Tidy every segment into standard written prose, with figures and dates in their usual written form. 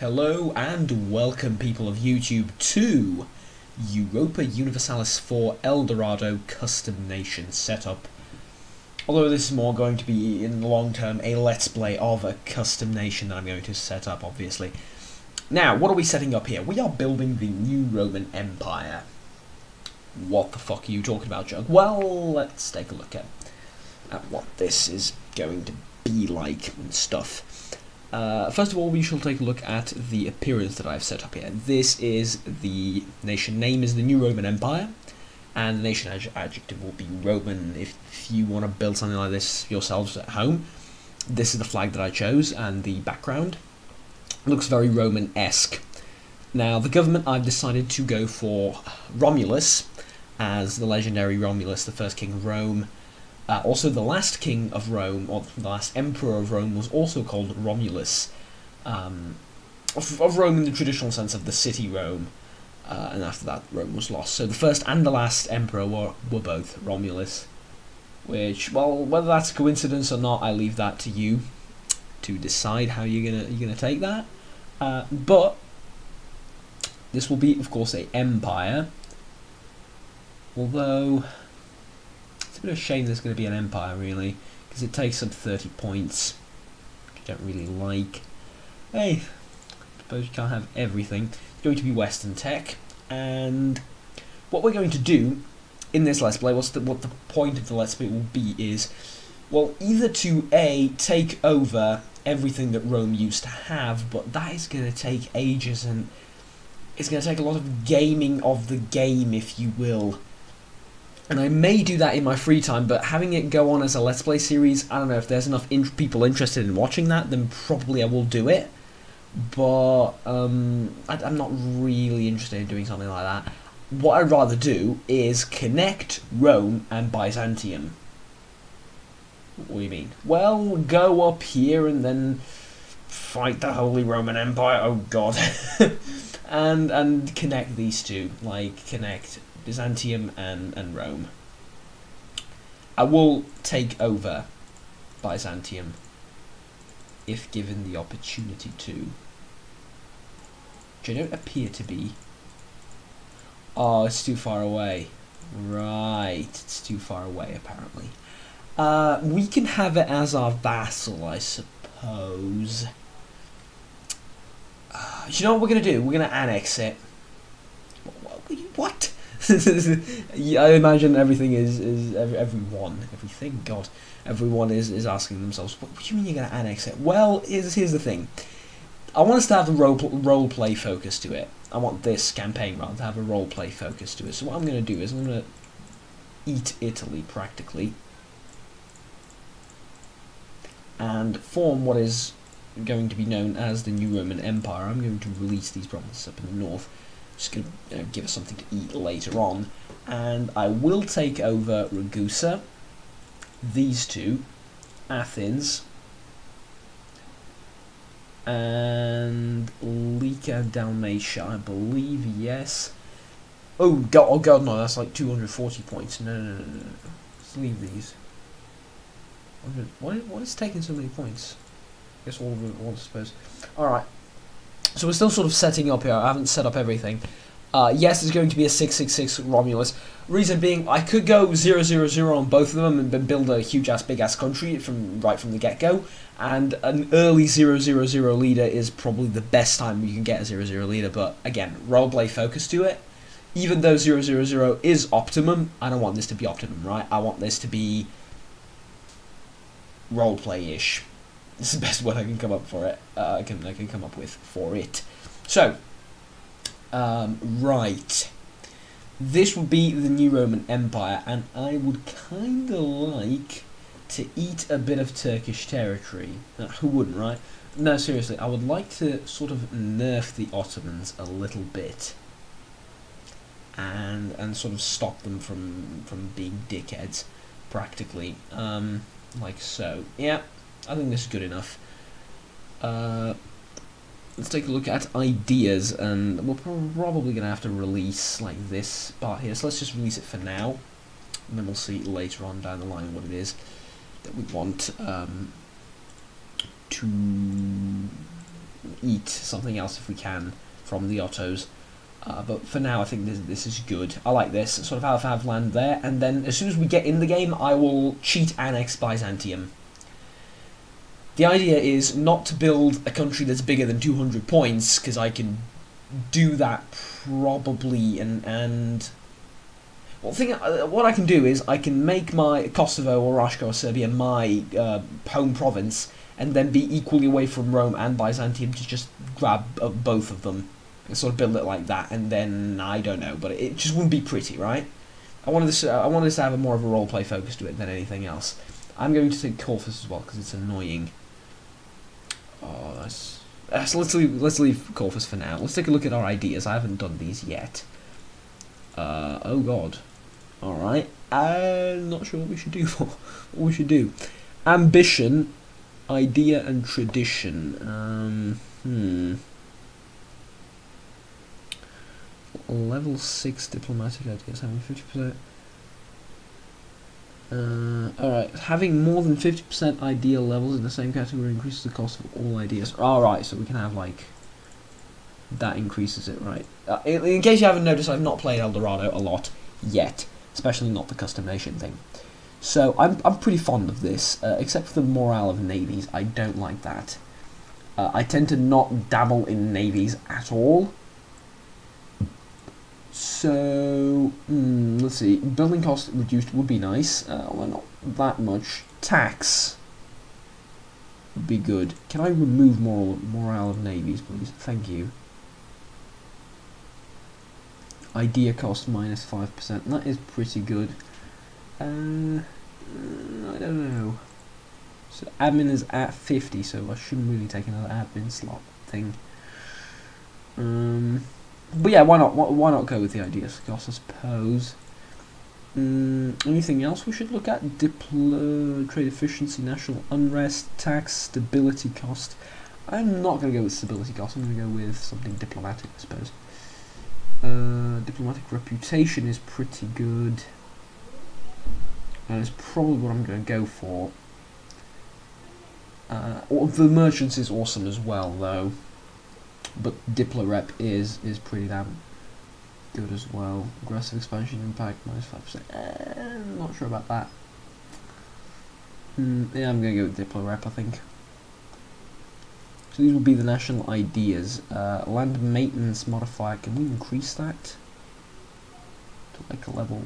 Hello and welcome, people of YouTube, to Europa Universalis for El Dorado custom nation setup. Although this is more going to be, in the long term, a let's play of a custom nation that I'm going to set up, obviously. Now, what are we setting up here? We are building the new Roman Empire. What the fuck are you talking about, Jug? Well, let's take a look at what this is going to be like and stuff. First of all, we shall take a look at the appearance that I've set up here. This is the nation name is the New Roman Empire, and the nation adjective will be Roman. If you want to build something like this yourselves at home, this is the flag that I chose, and the background looks very Roman-esque. Now, the government, I've decided to go for Romulus, as the legendary Romulus, the first king of Rome. Also, the last king of Rome, or the last emperor of Rome, was also called Romulus, of Rome in the traditional sense of the city Rome, and after that Rome was lost. So the first and the last emperor were both Romulus, which, well, whether that's a coincidence or not, I leave that to you to decide how you're gonna take that. But this will be, of course, an empire, although it's a bit of a shame there's going to be an empire, really, because it takes up 30 points, which I don't really like. Hey, I suppose you can't have everything. It's going to be Western tech, and what we're going to do in this Let's Play, what the point of the Let's Play will be is, well, either to A, take over everything that Rome used to have, but that is going to take ages, and it's going to take a lot of gaming of the game, if you will. And I may do that in my free time, but having it go on as a Let's Play series, I don't know, if there's enough people interested in watching that, then probably I will do it. But I'm not really interested in doing something like that. What I'd rather do is connect Rome and Byzantium. What do you mean? Well, go up here and then fight the Holy Roman Empire, oh god. and connect these two, like connect Byzantium and Rome. I will take over Byzantium if given the opportunity to, which I don't appear to be. Oh, it's too far away. Right, it's too far away apparently. We can have it as our vassal, I suppose. You know what we're going to do? We're going to annex it. What? I imagine everything everyone is asking themselves, what do you mean you're going to annex it? Well, here's the thing. I want us to have a role play focus to it. I want this campaign run to have a role play focus to it. So what I'm going to do is I'm going to eat Italy practically, and form what is going to be known as the New Roman Empire. I'm going to release these provinces up in the north. Just going to give us something to eat later on, and I will take over Ragusa, these two, Athens, and Lika Dalmatia, I believe. Yes. Oh god, no, that's like 240 points. No. Let's leave these. What is taking so many points? I guess all of it, I suppose. Alright. So we're still sort of setting up here. I haven't set up everything. Yes, it's going to be a 666 Romulus. Reason being, I could go 000 on both of them and build a huge-ass, big-ass country right from the get-go. And an early 000 leader is probably the best time you can get a 000 leader. But again, roleplay focus to it. Even though 000 is optimum, I don't want this to be optimum, right? I want this to be roleplay-ish. This is the best word I can come up for it. I can come up with for it. So, right. This would be the New Roman Empire, and I would kind of like to eat a bit of Turkish territory. Who wouldn't, right? No, seriously, I would like to sort of nerf the Ottomans a little bit, and sort of stop them from being dickheads, practically. Like so. Yeah. I think this is good enough. Let's take a look at ideas, and we're probably going to have to release like this part here, so let's just release it for now, and then we'll see later on down the line what it is that we want to eat something else if we can from the Ottos. But for now, I think this is good. I like this. Sort of have land there, and then as soon as we get in the game, I will cheat annex Byzantium. The idea is not to build a country that's bigger than 200 points, because I can do that probably, and what I can do is I can make my Kosovo or Rashka or Serbia my home province, and then be equally away from Rome and Byzantium to just grab both of them. Sort of build it like that, and then I don't know, but it just wouldn't be pretty, right? I wanted this to have more of a roleplay focus to it than anything else. I'm going to take Corfus as well because it's annoying. Oh, so let's leave Corfus for now. Let's take a look at our ideas. I haven't done these yet. Oh god. All right. I'm not sure what we should do for. What we should do. Ambition, idea, and tradition. Level 6 diplomatic ideas, having 50%. Alright, having more than 50% ideal levels in the same category increases the cost of all ideas. Alright, so we can have like... that increases it, right? In case you haven't noticed, I've not played El Dorado a lot yet. Especially not the custom nation thing. So, I'm pretty fond of this, except for the morale of navies. I don't like that. I tend to not dabble in navies at all. So, let's see, building cost reduced would be nice, although not that much. Tax would be good. Can I remove morale of navies, please? Thank you. Idea cost minus 5%, that is pretty good. I don't know. So admin is at 50, so I shouldn't really take another admin slot thing. But yeah, why not go with the ideas cost, I suppose. Anything else we should look at? Trade efficiency, national unrest, tax, stability cost. I'm not going to go with stability cost, I'm going to go with something diplomatic, I suppose. Diplomatic reputation is pretty good. And it's probably what I'm going to go for. The merchants is awesome as well, though. But Diplo rep is pretty damn good as well. Aggressive expansion impact minus 5%. Not sure about that. Yeah, I'm gonna go with Diplo rep, I think. So these will be the national ideas. Land maintenance modifier. Can we increase that to like a level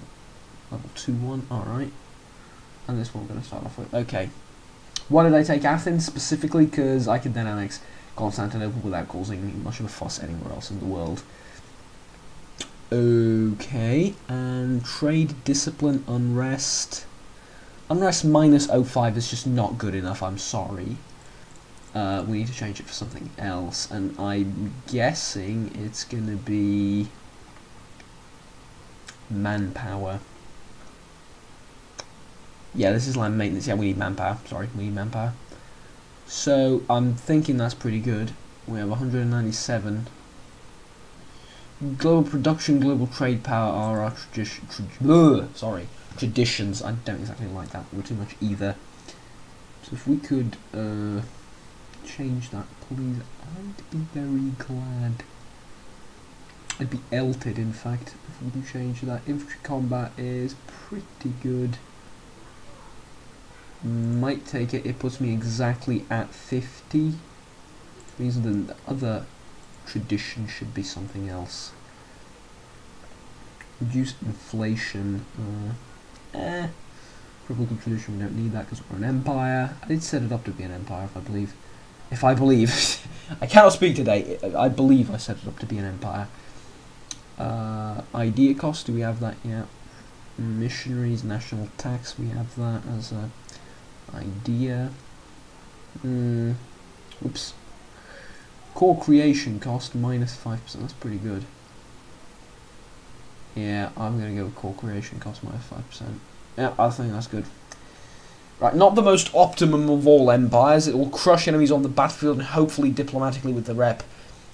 2-1? All right. And this one we're gonna start off with. Okay. Why did I take Athens specifically? Because I could then annex Constantinople without causing much of a fuss anywhere else in the world. Okay, and trade, discipline, unrest. Unrest minus 05 is just not good enough, I'm sorry. We need to change it for something else, and I'm guessing it's going to be manpower. Yeah, this is land maintenance. Yeah, we need manpower. Sorry, we need manpower. So I'm thinking that's pretty good. We have 197. Global production, global trade power are our traditions. I don't exactly like that. We're too much either. So if we could change that, please, I'd be very glad. I'd be elted, in fact, if we can change that. Infantry combat is pretty good. Might take it. It puts me exactly at 50. Means the other tradition should be something else. Reduce inflation. Republican tradition, we don't need that because we're an empire. I did set it up to be an empire, if I believe. If I believe. I cannot speak today. I believe I set it up to be an empire. Idea cost, do we have that yet? Missionaries, national tax, we have that as a idea. Oops. Core creation cost minus 5%. That's pretty good. Yeah, I'm gonna go with core creation cost minus 5%. Yeah, I think that's good. Right, not the most optimum of all empires. It will crush enemies on the battlefield, and hopefully diplomatically with the rep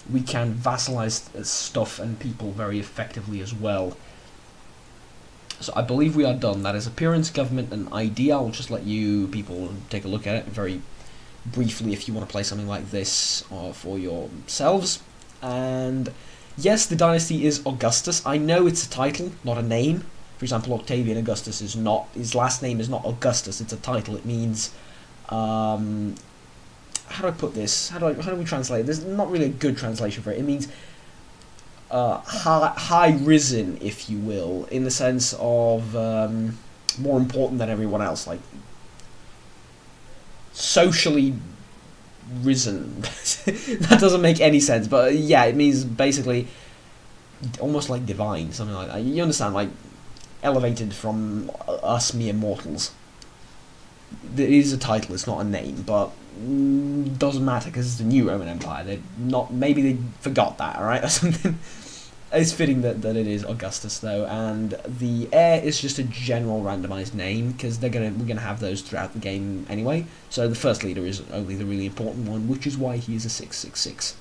we can vassalize stuff and people very effectively as well. So I believe we are done. That is appearance, government, and idea. I'll just let you people take a look at it very briefly if you want to play something like this for yourselves. And yes, the dynasty is Augustus. I know it's a title, not a name. For example, Octavian Augustus is not, his last name is not Augustus, it's a title. It means, how do I put this? How do we translate it? There's not really a good translation for it. It means high risen, if you will, in the sense of more important than everyone else, like socially risen. That doesn't make any sense, but yeah, it means basically almost like divine, something like that. You understand, like elevated from us mere mortals. It is a title, it's not a name, but doesn't matter because it's the new Roman Empire. They not, maybe they forgot that, alright, or something. It's fitting that it is Augustus though, and the heir is just a general randomized name because we're gonna have those throughout the game anyway. So the first leader is only the really important one, which is why he is a 666.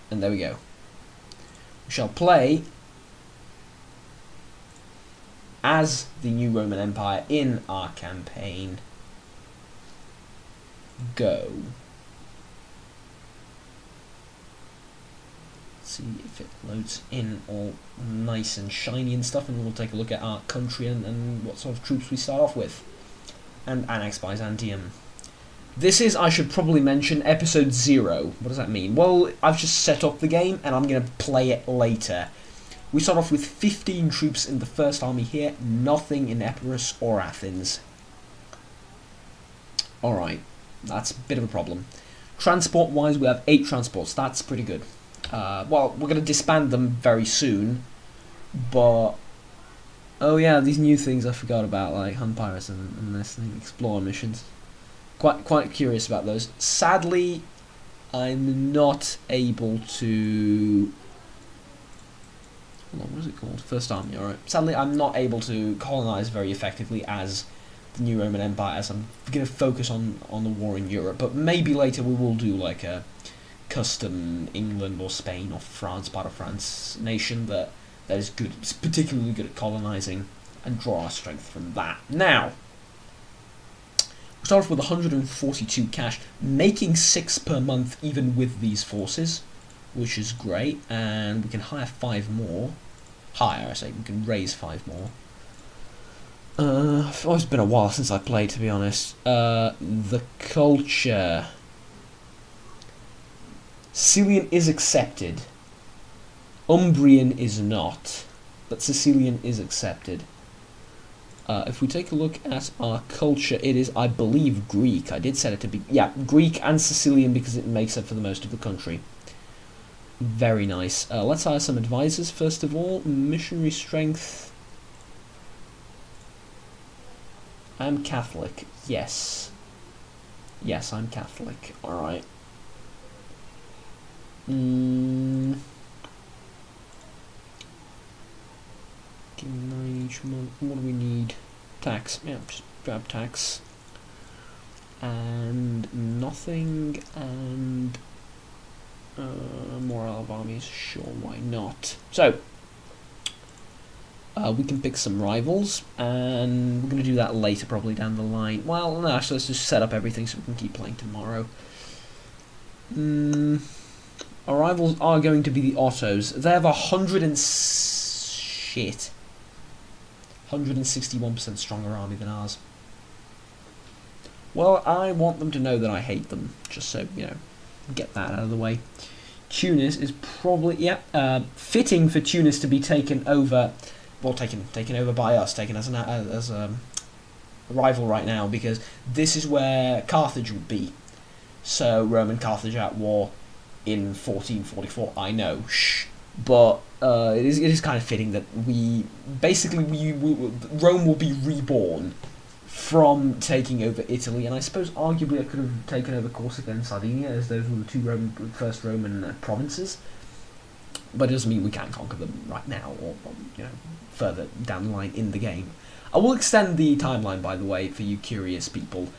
And there we go. We shall play as the new Roman Empire in our campaign. Go. See if it loads in all nice and shiny and stuff, and we'll take a look at our country and what sort of troops we start off with. And annex Byzantium. This is, I should probably mention, episode 0. What does that mean? Well, I've just set up the game and I'm going to play it later. We start off with 15 troops in the first army here, nothing in Epirus or Athens. Alright, that's a bit of a problem. Transport-wise, we have 8 transports, that's pretty good. Well, we're going to disband them very soon, but... Oh yeah, these new things I forgot about, like Hun Pirates and this thing, Explorer missions. Quite curious about those. Sadly, I'm not able to... Hold on, what is it called? First Army, alright. Sadly, I'm not able to colonize very effectively as the new Roman Empire, as I'm going to focus on the war in Europe. But maybe later we will do like a custom England or Spain or France, part of France nation that is good, it's particularly good at colonizing, and draw our strength from that. Now, we start off with 142 cash, making 6 per month even with these forces, which is great, and we can hire 5 more. Hire, I say, we can raise 5 more. It's been a while since I played, to be honest. The culture. Sicilian is accepted. Umbrian is not, but Sicilian is accepted. If we take a look at our culture, it is, I believe, Greek. I did set it to be, yeah, Greek and Sicilian because it makes up for the most of the country. Very nice. Let's hire some advisors first of all. Missionary strength. I'm Catholic. Yes. Yes, I'm Catholic. Alright. Give me 9 each month. What do we need? Tax. Yeah, just grab tax. And nothing, and morale of armies. Sure, why not? So, we can pick some rivals, and we're going to do that later, probably down the line. Well, no, actually, let's just set up everything so we can keep playing tomorrow. Our rivals are going to be the Ottos. They have 161% stronger army than ours. Well, I want them to know that I hate them, just so, you know, get that out of the way. Tunis is probably, yeah, fitting for Tunis to be taken over, well, taken over by us, taken as a rival right now, because this is where Carthage would be. So, Rome and Carthage at war in 1444, I know, shh. But it is kind of fitting that Rome will be reborn from taking over Italy, and I suppose arguably I could have taken over Corsica and Sardinia, as those were the 2 first Roman provinces. But it doesn't mean we can't conquer them right now, or you know, further down the line in the game. I will extend the timeline, by the way, for you curious people,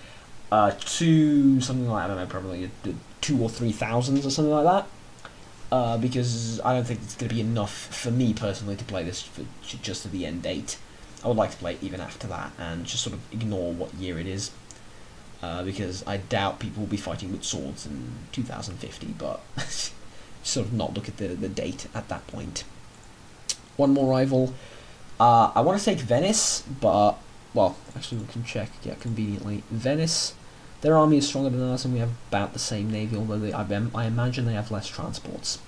to something like, I don't know, probably 2,000 or 3,000 or something like that. Because I don't think it's going to be enough for me personally to play this for just to the end date. I would like to play it even after that and just sort of ignore what year it is. because I doubt people will be fighting with swords in 2050, but sort of not look at the date at that point. One more rival. I want to take Venice, but, well, actually we can check, yeah, conveniently. Venice, their army is stronger than ours, and we have about the same navy, although I imagine they have less transports.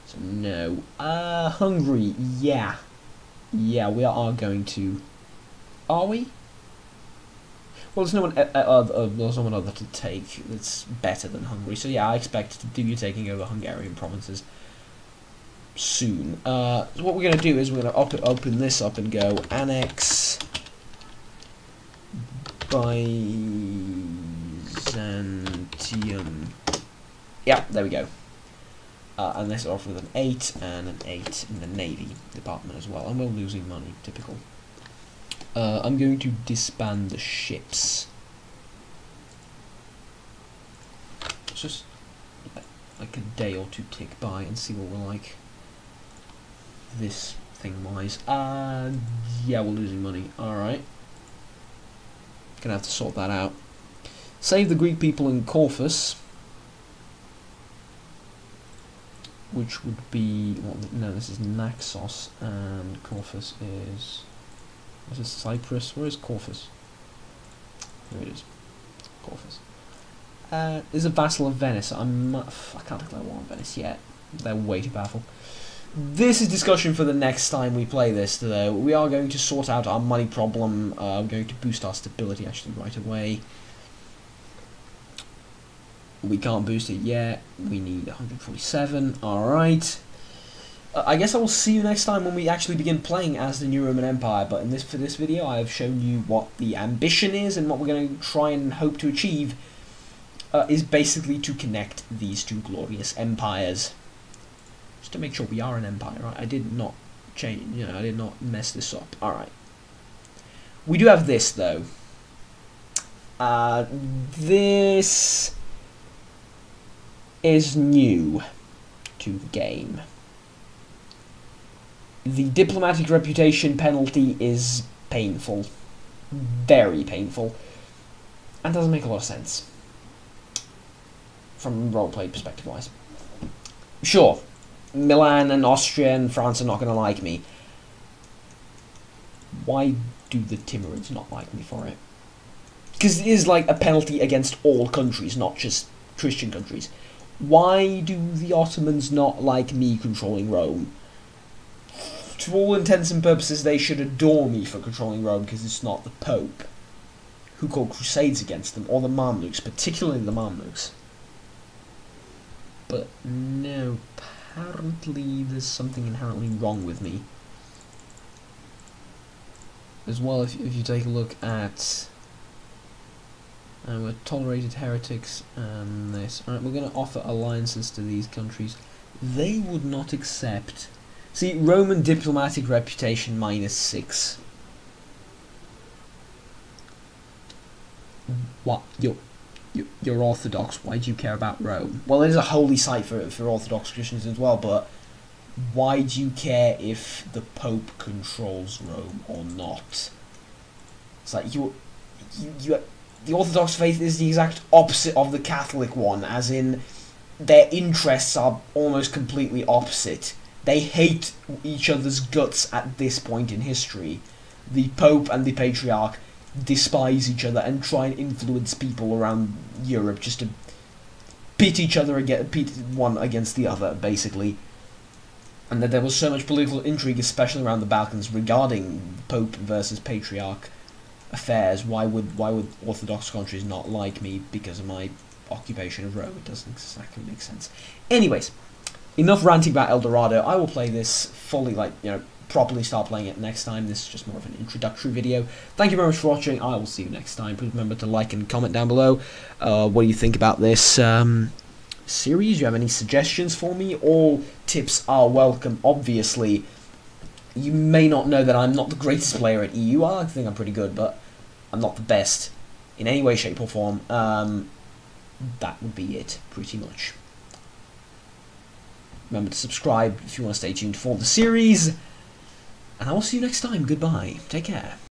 So, no. Hungary, yeah. Yeah, we are going to... Are we? Well, there's no one other to take that's better than Hungary, so yeah, I expect to do you taking over Hungarian provinces soon. So what we're going to do is we're going to open this up and go annex Byzantium. Yeah, there we go. And this off with an 8 and an 8 in the Navy department as well. And we're losing money, typical. I'm going to disband the ships. Let's just like a day or two tick by and see what we're like this thing wise. Yeah, we're losing money. Alright. Gonna have to sort that out. Save the Greek people in Corfus. Which would be... Well, no, this is Naxos, and Corfus is... Is this Cyprus? Where is Corfus? There it is. Corfus. Is a vassal of Venice. I can't declare war on Venice yet. They're way too powerful. This is discussion for the next time we play this, though. We are going to sort out our money problem. We're going to boost our stability, actually, right away. We can't boost it yet. We need 147. Alright. I guess I will see you next time when we actually begin playing as the new Roman Empire, but for this video I have shown you what the ambition is, and what we're going to try and hope to achieve is basically to connect these two glorious empires. Just to make sure we are an empire, right? I did not change, you know, I did not mess this up. Alright. We do have this, though. This is new to the game. The diplomatic reputation penalty is painful. Very painful. And doesn't make a lot of sense. From roleplay perspective wise. Sure, Milan and Austria and France are not going to like me. Why do the Timurids not like me for it? Because it is like a penalty against all countries, not just Christian countries. Why do the Ottomans not like me controlling Rome? To all intents and purposes, they should adore me for controlling Rome, because it's not the Pope who called crusades against them, or the Mamluks, particularly the Mamluks. But no, apparently there's something inherently wrong with me. As well, if you take a look at... we're tolerated heretics and this. Alright, we're going to offer alliances to these countries. They would not accept... See, Roman diplomatic reputation -6. What? You're Orthodox. Why do you care about Rome? Well, it is a holy site for Orthodox Christians as well, but why do you care if the Pope controls Rome or not? It's like the Orthodox faith is the exact opposite of the Catholic one, as in their interests are almost completely opposite. They hate each other's guts at this point in history. The Pope and the Patriarch despise each other and try and influence people around Europe just to pit one against the other, basically. And that there was so much political intrigue, especially around the Balkans, regarding Pope versus Patriarch affairs. Why would Orthodox countries not like me because of my occupation of Rome? It doesn't exactly make sense. Anyways. Enough ranting about El Dorado. I will play this fully, properly start playing it next time. This is just more of an introductory video. Thank you very much for watching. I will see you next time. Please remember to like and comment down below. What do you think about this series? Do you have any suggestions for me? All tips are welcome, obviously. You may not know that I'm not the greatest player at EU. I think I'm pretty good, but I'm not the best in any way, shape, or form. That would be it, pretty much. Remember to subscribe if you want to stay tuned for the series. And I will see you next time. Goodbye. Take care.